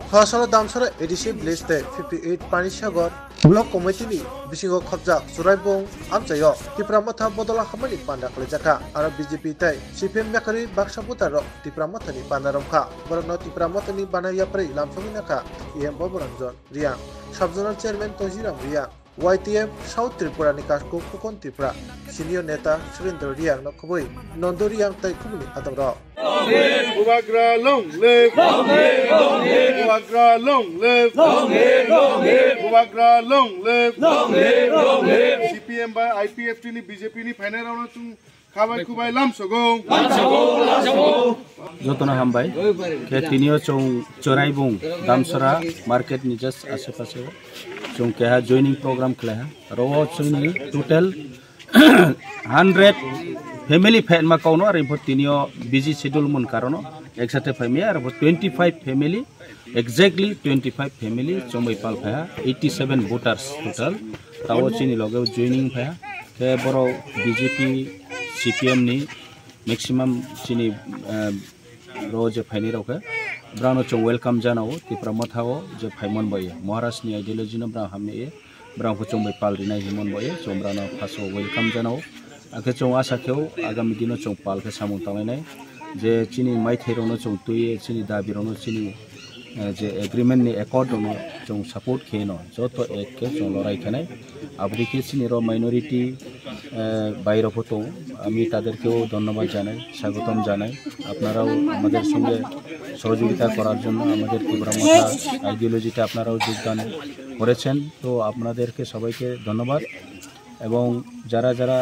Hasala Damsara Edition Bliste 58 Panisagar Blok Committee Bisingo Khapjak Suraibong Amchayo Tipramata Bodola Hamani Panda Kalejaka Ara BJP Tai CPM Bakari Baksaputaro Tipramatani Pandaromka Borno Tipramatani Banayapre Lamsominaka EM Boboranjon Riang Subzonal Chairman Tojiram Riang YTM South Tripura Nikasko Pukon Tripura Senior Neta Surendra Riang Nokoboi Nondo Riang Tai Kumuni Adamro Bubagra long live, Bubagra long live, Bubagra long live, CPM by IPF ni BJP ni final round tu kabai kubai lam sogo. Jotona hambai, ke tinio chong Choraibong Damsara market ni just ase pase chong ke ha joining program khala ha rowo chong ni total 100 family fan ma kauno ar import tinio busy schedule mun karono eksate family ar 25 family exactly 25 family chomai pal phaya 87 voters total tawo chini loge joining phaya ke boro BJP CPM ni maximum chini roje phani roke brano chong welcome janao tipramothao je phaimon boye Maharashtra ni ideology no bra hamne brang ko chombai pal rinai himon boye chombrano phaso welcome janao आगे चौं आशा खेव आगामी दिनों चौं पाल के सामूं तंगलायनाय जे चिनी माइ थेरोनो चौं तुये चिनी दाबिरोनो चिनी जे एग्रीमेंट नि एकॉर्ड नो चौं सपोर्ट खेनो जतो एक के चौं लड़ाई खेनाय आबरिके चिनी रो माइनरिटी বাইরে হতো আমি তাদেরকেও ধন্যবাদ জানাই স্বাগতম জানাই আপনারাও আমাদের সঙ্গে সহযোগিতা করার জন্য আমাদের ত্রিপুরামথা আইডিওলজিতে আপনারাও যোগদান করেছেন তো আপনাদেরকে সবাইকে ধন্যবাদ এবং যারা যারা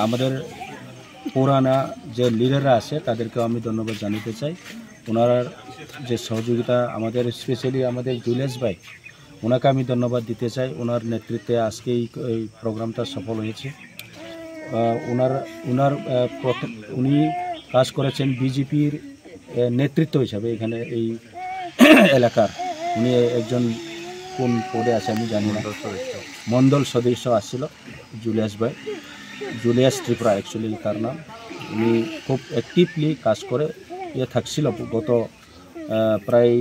আমাদের পুরানা যে লিডাররা আছে তাদেরকেও আমি ধন্যবাদ জানাতে চাই ওনার যে সহযোগিতা আমাদের স্পেশালি আমাদের জুলিয়াস ভাই ওনাকে আমি ধন্যবাদ দিতে চাই ওনার নেতৃত্বে আজকে এই প্রোগ্রামটা সফল হয়েছে উনি কাজ করেছেন বিজেপির নেতৃত্ব হিসাবে এখানে এই এলাকার উনি একজন কোন পদে আছে আমি জানি না মন্ডল সদস্য আসছিল জুলিয়াস ভাই জুলিয়াস ত্রিপুরা অ্যাকচুয়ালি তার নাম উনি খুব অ্যাক্টিভলি কাজ করে থাকছিল গত প্রায়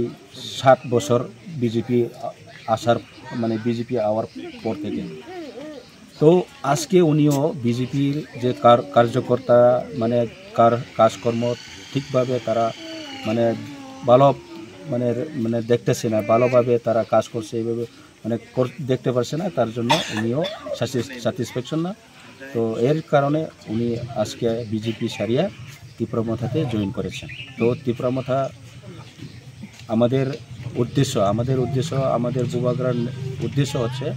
7 বছর বিজেপি আসার মানে বিজেপি আওয়ার পর থেকে তো আজকে উনিও বিজেপির যে কার্যকর্তা মানে কাজকর্ম ঠিকভাবে তারা মানে ভালো মানে মানে দেখতেছে না ভালোভাবে তারা কাজ করছে এইভাবে মানে দেখতে পারছে না তার জন্য উনিও স্যাটিসফ্যাকশন না তো এর কারণে উনি আজকে বিজেপি সারিয়া ত্রিপুরামথাতে জয়েন করেছেন তো ত্রিপুরামথা আমাদের উদ্দেশ্য আমাদের বুবাগ্রার উদ্দেশ্য হচ্ছে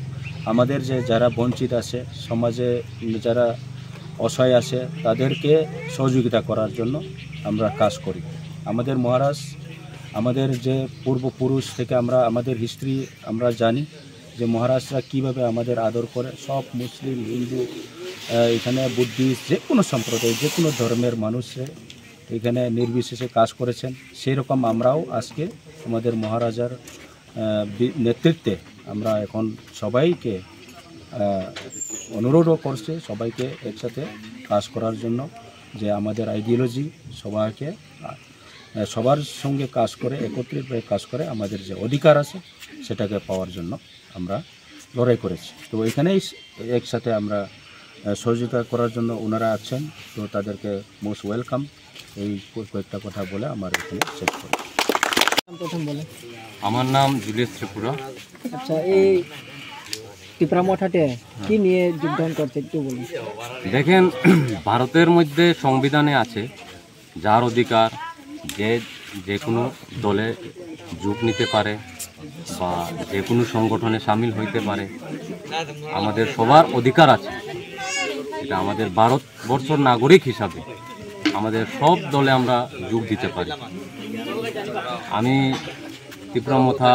আমাদের যে যারা বঞ্চিত আছে সমাজে যারা অসহায় আছে তাদেরকে সহযোগিতা করার জন্য আমরা কাজ করি আমাদের মহারাষ্ট্র আমাদের যে পূর্বপুরুষ থেকে আমরা আমাদের হিস্ট্রি আমরা জানি যে মহারাষ্ট্ররা কীভাবে আমাদের আদর করে সব মুসলিম হিন্দু এখানে বুদ্ধিস্ট যে কোনো সম্প্রদায় যে কোনো ধর্মের মানুষে এখানে নির্বিশেষে কাজ করেছেন সেই রকম আমরাও আজকে আমাদের মহারাজার নেতৃত্বে আমরা এখন সবাইকে অনুরোধও করছি সবাইকে একসাথে কাজ করার জন্য যে আমাদের আইডিওলজি সবাইকে সবার সঙ্গে কাজ করে একত্রিত হয়ে কাজ করে আমাদের যে অধিকার আছে সেটাকে পাওয়ার জন্য আমরা লড়াই করেছি তো এখানেই একসাথে আমরা সহযোগিতা করার জন্য ওনারা আছেন তো তাদেরকে মোস্ট ওয়েলকাম এই কয়েকটা কথা বলে আমার এখানে শেষ করি প্রথম বলে আমার নাম জুলিয়াস ত্রিপুরা আচ্ছা এই ত্রিপুরামথাতে কি নিয়ে যোগদান করতে একটু বলুন দেখেন ভারতের মধ্যে সংবিধানে আছে যার অধিকার যে কোনো দলে যোগ নিতে পারে বা যে কোনো সংগঠনে সামিল হইতে পারে আমাদের সবার অধিকার আছে এটা আমাদের ভারতবর্ষের নাগরিক হিসাবে আমাদের সব দলে আমরা যোগ দিতে পারি আমি ত্রিপুরামথা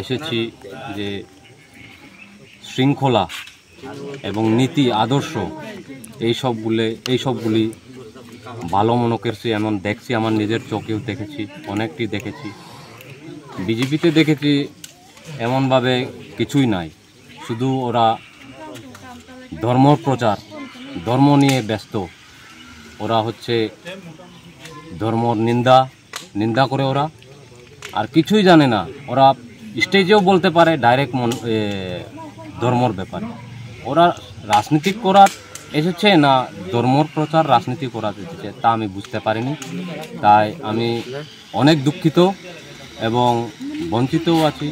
এসেছি যে শৃঙ্খলা এবং নীতি আদর্শ এইসবগুলি ভালো মনে করছি এমন দেখছি আমার নিজের চোখেও দেখেছি অনেকটি দেখেছি বিজেপিতে দেখেছি এমনভাবে কিছুই নাই শুধু ওরা ধর্ম প্রচার ধর্ম নিয়ে ব্যস্ত ওরা হচ্ছে ধর্মর নিন্দা করে ওরা আর কিছুই জানে না। ওরা স্টেজেও বলতে পারে ডাইরেক্ট ধর্মর ব্যাপারে। ওরা রাজনীতি করার এসেছে না ধর্মর প্রচার রাজনীতি করার এসেছে তা আমি বুঝতে পারিনি। তাই আমি অনেক দুঃখিত এবং বঞ্চিতও আছি।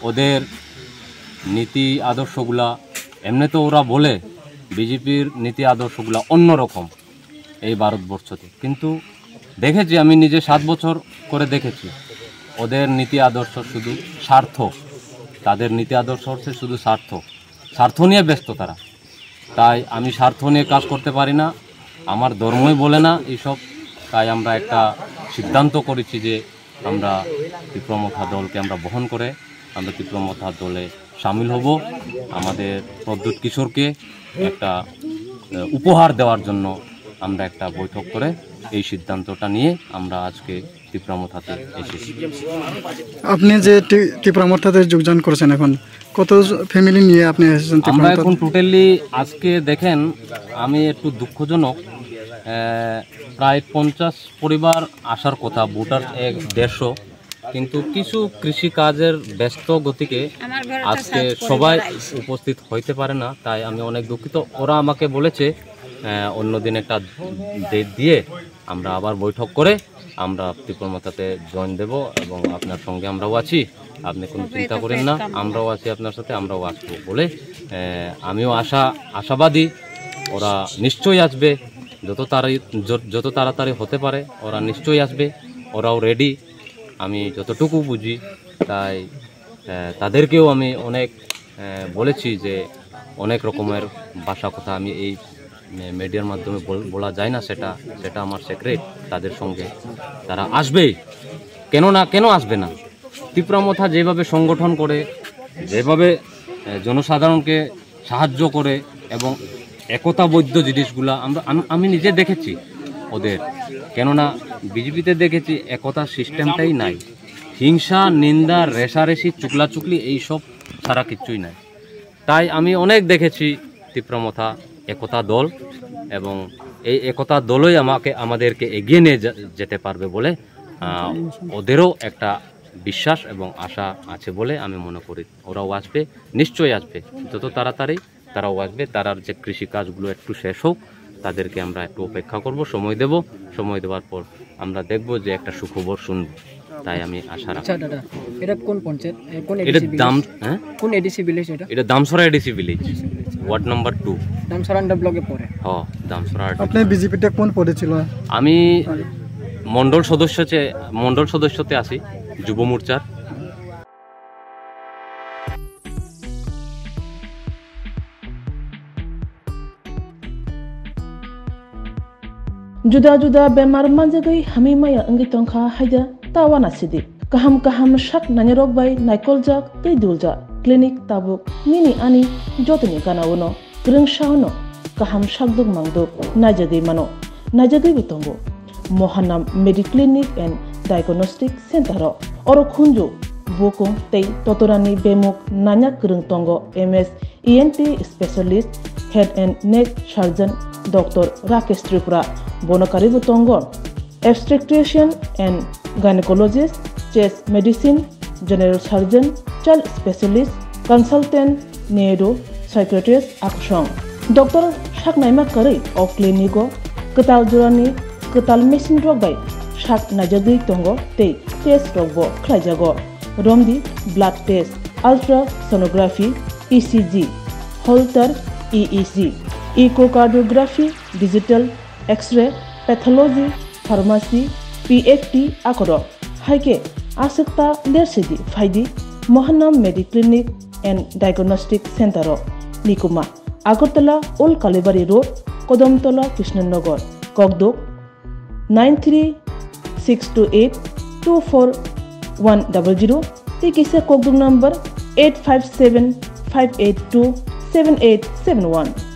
ওদের নীতি আদর্শগুলা এমনি তো ওরা বলে বিজেপির নীতি আদর্শগুলা অন্যরকম এই ভারতবর্ষতে, কিন্তু দেখেছি আমি নিজে 7 বছর করে দেখেছি ওদের নীতি আদর্শ শুধু স্বার্থ। তাদের নীতি আদর্শ হচ্ছে শুধু স্বার্থ নিয়ে ব্যস্ত তারা। তাই আমি স্বার্থ নিয়ে কাজ করতে পারি না, আমার ধর্মই বলে না এইসব। তাই আমরা একটা সিদ্ধান্ত করেছি যে আমরা তীব্রমথা দলকে আমরা বহন করে আমরা তীব্রমথা দলে সামিল হব। আমাদের প্রদ্যুৎ কিশোরকে একটা উপহার দেওয়ার জন্য আমরা একটা বৈঠক করে এই সিদ্ধান্তটা নিয়ে আমরা আজকে তীব্রমথাতে এসেছি। আপনি যে তীব্রমথাতে যোগদান করেছেন, এখন কত ফ্যামিলি নিয়ে আপনি এসেছেন? আমরা এখন টোটালি আজকে দেখেন আমি একটু দুঃখজনক, প্রায় 50 পরিবার আসার কথা, ভোটার 150, কিন্তু কিছু কৃষিকাজের ব্যস্ত গতিকে আজকে সবাই উপস্থিত হইতে পারে না। তাই আমি অনেক দুঃখিত। ওরা আমাকে বলেছে অন্যদিন একটা ডেট দিয়ে আমরা আবার বৈঠক করে আমরা তীব্রমথাতে জয়েন দেব এবং আপনার সঙ্গে আমরাও আছি, আপনি কোনো চিন্তা করেন না, আমরাও আছি আপনার সাথে, আমরাও আসবো বলে আমিও আশাবাদী ওরা নিশ্চয়ই আসবে। যত তাড়াতাড়ি হতে পারে ওরা নিশ্চয়ই আসবে, ওরাও রেডি আমি যতটুকু বুঝি। তাই তাদেরকেও আমি অনেক বলেছি যে অনেক রকমের ভাষা কথা আমি এই মিডিয়ার মাধ্যমে বলা যায় না, সেটা আমার সিক্রেট। তাদের সঙ্গে তারা আসবে, কেন আসবে না? তীব্রমথা যেভাবে সংগঠন করে, যেভাবে জনসাধারণকে সাহায্য করে এবং একতাবদ্ধ জিনিসগুলা আমি নিজে দেখেছি ওদের। কেননা বিজেপিতে দেখেছি একতা সিস্টেমটাই নাই, হিংসা, নিন্দা, রেশারেশি, চুকলাচুকলি এইসব ছাড়া কিচ্ছুই নাই। তাই আমি অনেক দেখেছি তীব্রমথা একতা দল, এবং এই একতা দলই আমাদেরকে এগিয়ে নিয়ে যেতে পারবে বলে ওদেরও একটা বিশ্বাস এবং আশা আছে বলে আমি মনে করি। ওরাও আসবে, নিশ্চয়ই আসবে, যত তাড়াতাড়ি তারাও আসবে। তারার যে কৃষিকাজগুলো একটু শেষ হোক, তাদেরকে আমরা একটু অপেক্ষা করব, সময় দেব। সময় দেওয়ার পর আমরা দেখব যে একটা সুখবর শুনব। তাই আমি আশা রাখি। আচ্ছা দাদা, এটা কোন পঞ্চায়েত, কোন এটা কোন এডিসি ভিলেজ? এটা দামসরা এডিসি ভিলেজ, ওয়ার্ড নাম্বার 2, দামসরা ব্লকে পড়ে। হ্যাঁ, দামসরা। আপনি বিজেপিতে কোন পদে ছিল? আমি মন্ডল সদস্যতে আছি, যুব মোর্চার। Juda-juda bemar manjagai hamimaya anggi tongkha haida tawana sidi kaham shak nanyarok bai naikolja tei dulja clinic tabuk nini ani jotoni kanawono grungshauno kaham shakduk mangduk najagai mano najagai bitongo Mohanam Mediclinic and Diagnostic Center oro khunju bokong tei totorani bemuk nanya grung tongo MS ENT specialist head and neck surgeon Dr. Rakesh Tripura Bonakari Butongon, obstetrician and gynecologist, chest medicine, general surgeon, child specialist, consultant, neuro, psychiatrist, action. Dr. Shaknaima Kari of Clinico, Ketal Jurani, Ketal Machine Drug by Shak Najadi Tongo, Te, Test Rogbo, Klajago, Romdi, blood test, ultrasonography, ECG, Holter, EEG, echocardiography, digital, X-ray, pathology, pharmacy, PhD akoro. Haike asekta lersidi faidi Mohanam Mediclinic and Diagnostic Center Nikuma Agartala Old Kalibari Road, Kodamtola, Krishnanagar, Kogdok 93-628-24100. Tikise Kogdok number 857-582-7871.